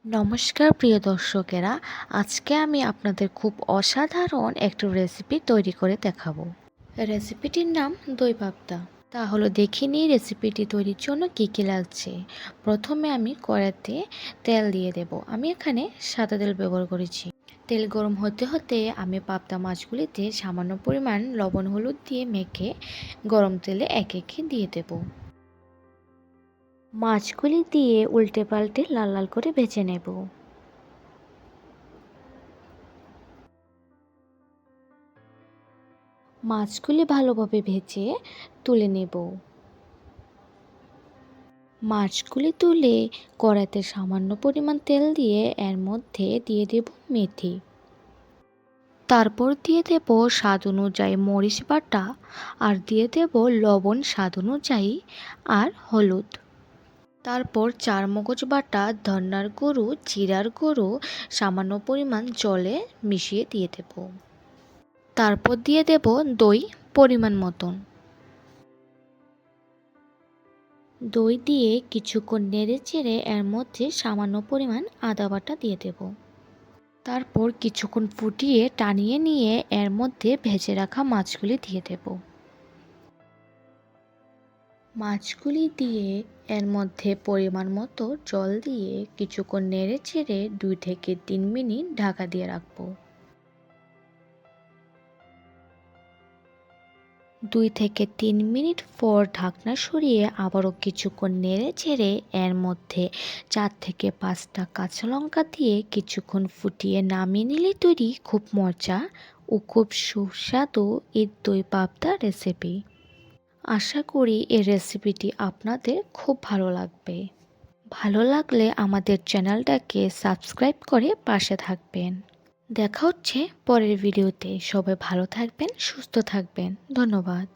নমস্কার প্রিয় দর্শকেরা, আজকে আমি আপনাদের খুব অসাধারণ একটা রেসিপি তৈরি করে দেখাবো। রেসিপিটির নাম দই পাবদা। তাহলে দেখে নিই রেসিপিটি তৈরির জন্য কী কী লাগছে। প্রথমে আমি কড়াইতে তেল দিয়ে দেব। আমি এখানে সাদা তেল ব্যবহার করেছি। তেল গরম হতে হতে আমি পাবদা মাছগুলিতে সামান্য পরিমাণ লবণ হলুদ দিয়ে মেখে গরম তেলে একে একে দিয়ে দেব। মাছগুলি দিয়ে উল্টে পাল্টে লাল লাল করে ভেজে নেব। মাছগুলি ভালোভাবে ভেজে তুলে নেব। মাছগুলি তুলে কড়াইতে সামান্য পরিমাণ তেল দিয়ে এর মধ্যে দিয়ে দেব মেথি। তারপর দিয়ে দেব স্বাদ অনুযায়ী মরিচ বাটা, আর দিয়ে দেব লবণ স্বাদ অনুযায়ী আর হলুদ। তারপর চারমগজ বাটা, ধনিয়ার গুঁড়ো, জিরার গুঁড়ো সামান্য পরিমাণ জলে মিশিয়ে দিয়ে দেব। তারপর দিয়ে দেব দই পরিমাণ মতন। দই দিয়ে কিছুক্ষণ নেড়ে চেড়ে এর মধ্যে সামান্য পরিমাণ আদা বাটা দিয়ে দেব। তারপর কিছুক্ষণ ফুটিয়ে টানিয়ে নিয়ে এর মধ্যে ভেজে রাখা মাছগুলি দিয়ে দেব। মাছগুলি দিয়ে এর মধ্যে পরিমাণ মতো জল দিয়ে কিছুক্ষণ নেড়ে চেড়ে 2 থেকে 3 মিনিট ঢাকা দিয়ে রাখবো। 2 থেকে 3 মিনিট পর ঢাকনা সরিয়ে আবারও কিছুক্ষণ নেড়ে চেড়ে এর মধ্যে 4 থেকে 5টা কাঁচা লঙ্কা দিয়ে কিছুক্ষণ ফুটিয়ে নামিয়ে নিলে তৈরি খুব মজা ও খুব সুস্বাদু এই দই পাবদা রেসিপি। আশা করি এই রেসিপিটি আপনাদের খুব ভালো লাগবে। ভালো লাগলে আমাদের চ্যানেলটাকে সাবস্ক্রাইব করে পাশে থাকবেন। দেখা হচ্ছে পরের ভিডিওতে। সবাই ভালো থাকবেন, সুস্থ থাকবেন। ধন্যবাদ।